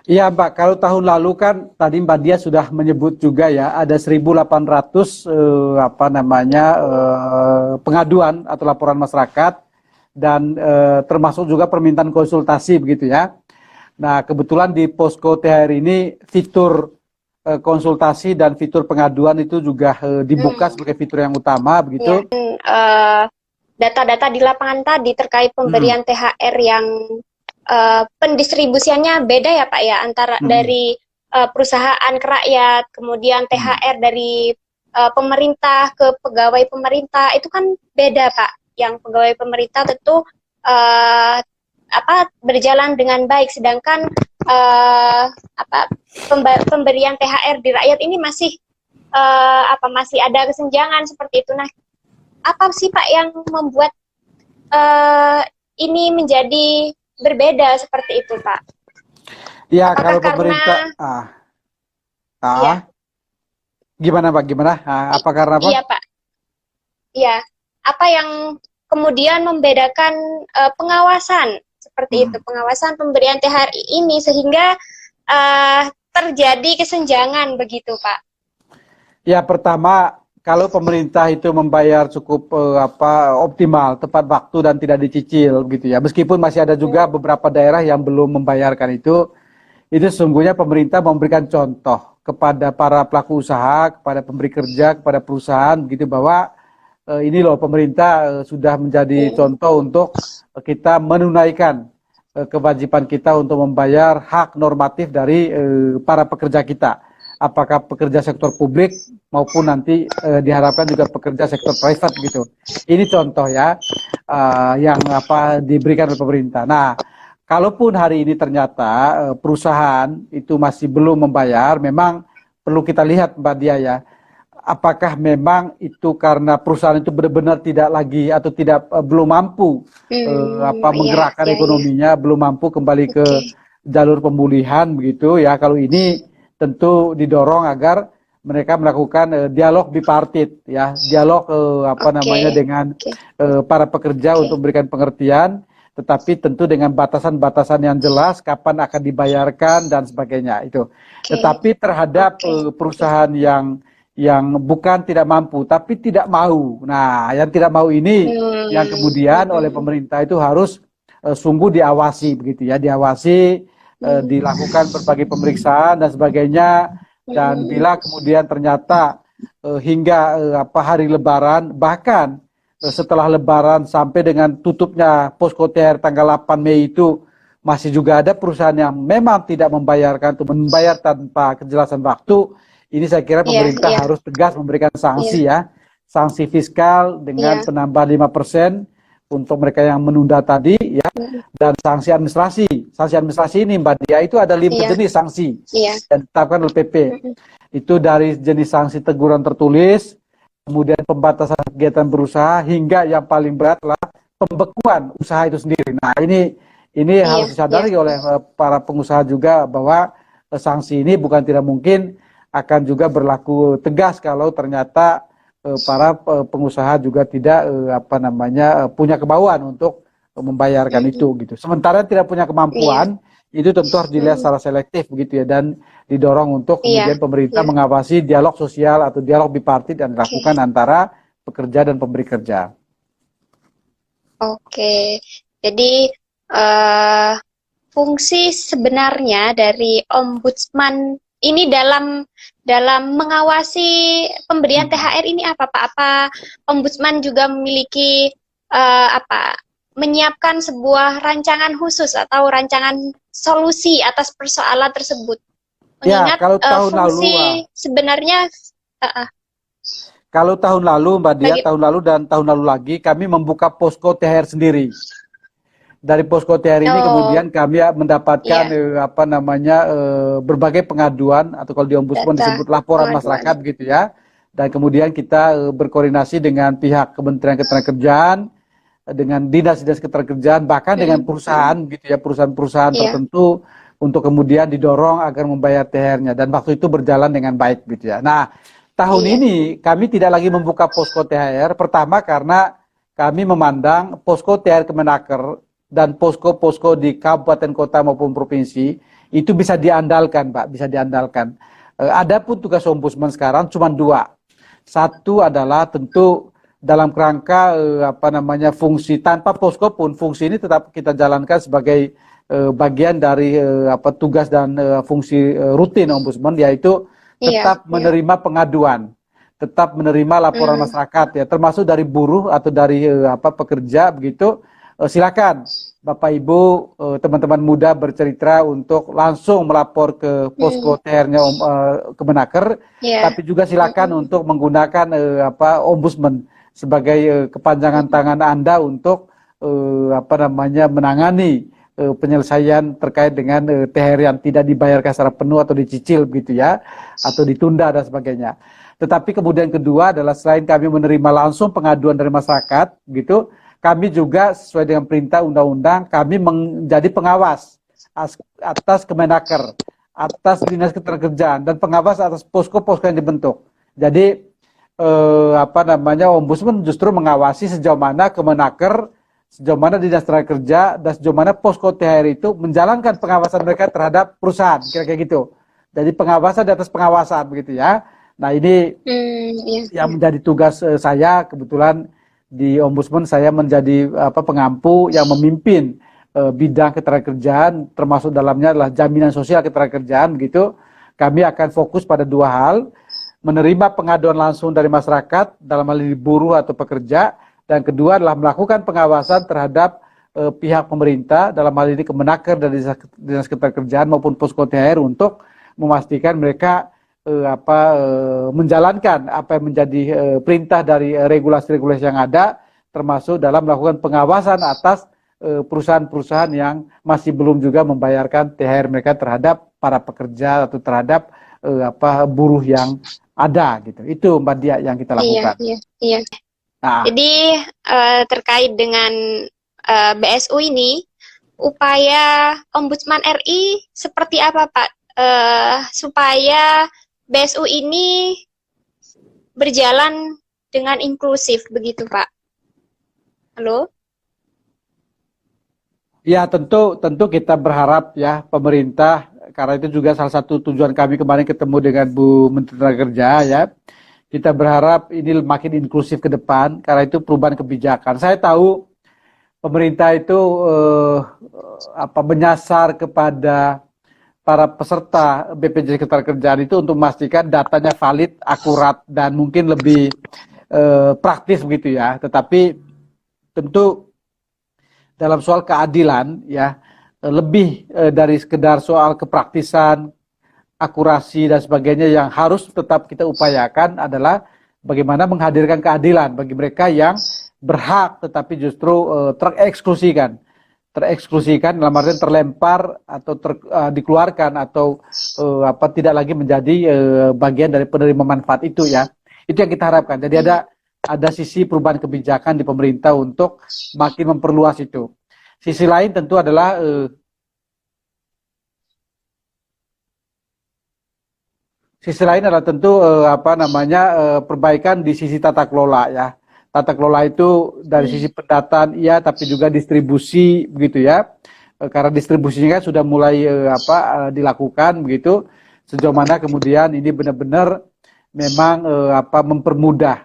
Iya Mbak, kalau tahun lalu kan tadi Mbak Dia sudah menyebut juga ya ada 1.800 apa namanya pengaduan atau laporan masyarakat dan termasuk juga permintaan konsultasi begitu ya. Nah kebetulan di Posko THR ini fitur konsultasi dan fitur pengaduan itu juga dibuka sebagai fitur yang utama Ya, begitu. data-data di lapangan tadi terkait Hmm, pemberian THR yang pendistribusiannya beda ya Pak ya, antara hmm, dari perusahaan ke rakyat, kemudian hmm. THR dari pemerintah ke pegawai pemerintah, itu kan beda Pak. Yang pegawai pemerintah tentu berjalan dengan baik, sedangkan apa pemberian THR di rakyat ini masih masih ada kesenjangan seperti itu. Nah, apa sih Pak yang membuat uh, ini menjadi berbeda seperti itu Pak? Ya Apakah kalau karena pemerintah ya, gimana Pak gimana? Apa karena apa? iya Pak, ya, apa yang kemudian membedakan pengawasan seperti itu, Hmm. pengawasan pemberian THR ini sehingga uh, terjadi kesenjangan begitu Pak? Ya pertama kalau pemerintah itu membayar cukup optimal, tepat waktu dan tidak dicicil gitu ya. Meskipun masih ada juga beberapa daerah yang belum membayarkan itu sesungguhnya pemerintah memberikan contoh kepada para pelaku usaha, kepada pemberi kerja, kepada perusahaan gitu bahwa ini loh pemerintah sudah menjadi contoh untuk kita menunaikan kewajiban kita untuk membayar hak normatif dari para pekerja kita. Apakah pekerja sektor publik maupun nanti diharapkan juga pekerja sektor private gitu. Ini contoh ya yang apa diberikan oleh pemerintah. Nah, kalaupun hari ini ternyata perusahaan itu masih belum membayar, memang perlu kita lihat Mbak Dia ya apakah memang itu karena perusahaan itu benar-benar tidak lagi atau tidak belum mampu Iya, menggerakkan iya, iya. ekonominya, belum mampu kembali ke Oke, jalur pemulihan begitu ya. Kalau ini tentu didorong agar mereka melakukan dialog bipartit ya, dialog oke, dengan oke, para pekerja oke. untuk memberikan pengertian, tetapi tentu dengan batasan-batasan yang jelas kapan akan dibayarkan dan sebagainya itu. Oke, Tetapi terhadap oke, oke. perusahaan yang bukan tidak mampu tapi tidak mau. Nah, yang tidak mau ini yang kemudian oleh Hmm. pemerintah itu harus sungguh diawasi begitu ya, diawasi, dilakukan berbagai pemeriksaan dan sebagainya. Dan bila kemudian ternyata hingga hari Lebaran bahkan setelah Lebaran sampai dengan tutupnya posko THR tanggal 8 Mei itu masih juga ada perusahaan yang memang tidak membayarkan atau membayar tanpa kejelasan waktu. Ini saya kira Iya, pemerintah iya, harus tegas memberikan iya, sanksi ya. Sanksi fiskal dengan iya. penambahan 5% untuk mereka yang menunda tadi ya. Dan sanksi administrasi. Sanksi administrasi ini Mbak Dia itu ada 5 Iya, jenis sanksi iya. yang ditetapkan oleh PP. Itu dari jenis sanksi teguran tertulis, kemudian pembatasan kegiatan berusaha, hingga yang paling berat adalah pembekuan usaha itu sendiri. Nah ini Iya, harus iya. disadari oleh para pengusaha juga bahwa sanksi ini bukan tidak mungkin akan juga berlaku tegas kalau ternyata para pengusaha juga tidak punya kemauan untuk membayarkan itu gitu. Sementara tidak punya Iya. kemampuan itu tentu harus dilihat secara selektif begitu ya dan didorong untuk Iya, kemudian pemerintah iya. mengawasi dialog sosial atau dialog bipartit yang dilakukan Oke. antara pekerja dan pemberi kerja. Oke. Jadi eh fungsi sebenarnya dari ombudsman ini dalam mengawasi pemberian Hmm. THR ini apa Pak? Apa ombudsman juga memiliki menyiapkan sebuah rancangan khusus atau rancangan solusi atas persoalan tersebut? Ya, Mengingat kalau tahun lalu, fungsi sebenarnya kalau tahun lalu Mbak Dia, bagi tahun lalu dan tahun lalu lagi kami membuka posko THR sendiri. Dari posko THR ini oh kemudian kami mendapatkan iya, berbagai pengaduan atau kalau di ombudsman data disebut laporan pengaduan. masyarakat gitu ya. Dan kemudian kita berkoordinasi dengan pihak Kementerian Ketenagakerjaan, dengan dinas-dinas ketenagakerjaan, bahkan dengan perusahaan gitu ya, perusahaan-perusahaan Iya, tertentu untuk kemudian didorong agar membayar THR-nya dan waktu itu berjalan dengan baik gitu ya. Nah, tahun iya, ini kami tidak lagi membuka posko THR pertama karena kami memandang posko THR Kemenaker dan posko-posko di kabupaten kota maupun provinsi itu bisa diandalkan, Pak, bisa diandalkan. Adapun tugas ombudsman sekarang cuma dua. Satu adalah tentu dalam kerangka apa namanya fungsi tanpa posko pun fungsi ini tetap kita jalankan sebagai bagian dari apa tugas dan fungsi rutin ombudsman, yaitu tetap menerima pengaduan, tetap menerima laporan masyarakat ya, termasuk dari buruh atau dari apa pekerja begitu. Silakan Bapak Ibu teman-teman muda bercerita untuk langsung melapor ke posko THR-nya Kemenaker, tapi juga silakan untuk menggunakan apa ombudsman sebagai kepanjangan tangan Anda untuk apa namanya menangani penyelesaian terkait dengan THR yang tidak dibayarkan secara penuh atau dicicil begitu ya, atau ditunda dan sebagainya. Tetapi kemudian kedua adalah selain kami menerima langsung pengaduan dari masyarakat gitu, kami juga sesuai dengan perintah undang-undang kami menjadi pengawas atas Kemenaker, atas Dinas Ketenagakerjaan, dan pengawas atas posko-posko yang dibentuk. Jadi apa namanya ombudsman justru mengawasi sejauh mana Kemenaker, sejauh mana Dinas Tenaga Kerja, dan sejauh mana posko THR itu menjalankan pengawasan mereka terhadap perusahaan, kira-kira gitu. Jadi pengawasan di atas pengawasan begitu ya. Nah ini yang menjadi tugas saya. Kebetulan di ombudsman saya menjadi apa pengampu yang memimpin bidang ketenagakerjaan, termasuk dalamnya adalah jaminan sosial ketenagakerjaan begitu. Kami akan fokus pada dua hal: menerima pengaduan langsung dari masyarakat dalam hal ini buruh atau pekerja, dan kedua adalah melakukan pengawasan terhadap pihak pemerintah dalam hal ini Kemenaker dan Dinas Ketenagakerjaan maupun posko THR untuk memastikan mereka menjalankan apa yang menjadi perintah dari regulasi-regulasi yang ada, termasuk dalam melakukan pengawasan atas perusahaan-perusahaan yang masih belum juga membayarkan THR mereka terhadap para pekerja atau terhadap buruh yang ada gitu. Itu Mbak Dia yang kita lakukan. Iya. Nah. Jadi terkait dengan BSU ini, upaya Ombudsman RI seperti apa Pak supaya BSU ini berjalan dengan inklusif begitu Pak? Halo? Ya tentu kita berharap ya pemerintah, karena itu juga salah satu tujuan kami kemarin ketemu dengan Bu Menteri Tenaga Kerja ya. Kita berharap ini makin inklusif ke depan, karena itu perubahan kebijakan. Saya tahu pemerintah itu menyasar kepada para peserta BPJS Ketenagakerjaan itu untuk memastikan datanya valid, akurat, dan mungkin lebih praktis begitu ya. Tetapi tentu dalam soal keadilan ya, lebih dari sekedar soal kepraktisan, akurasi dan sebagainya, yang harus tetap kita upayakan adalah bagaimana menghadirkan keadilan bagi mereka yang berhak tetapi justru tereksklusikan dalam artian terlempar atau dikeluarkan atau tidak lagi menjadi bagian dari penerima manfaat itu ya. Itu yang kita harapkan. Jadi ada sisi perubahan kebijakan di pemerintah untuk makin memperluas itu. Sisi lain tentu adalah tentu perbaikan di sisi tata kelola ya. Tata kelola itu dari sisi pendataan iya, tapi juga distribusi begitu ya. Karena distribusinya kan sudah mulai dilakukan begitu. Sejauh mana kemudian ini benar-benar memang mempermudah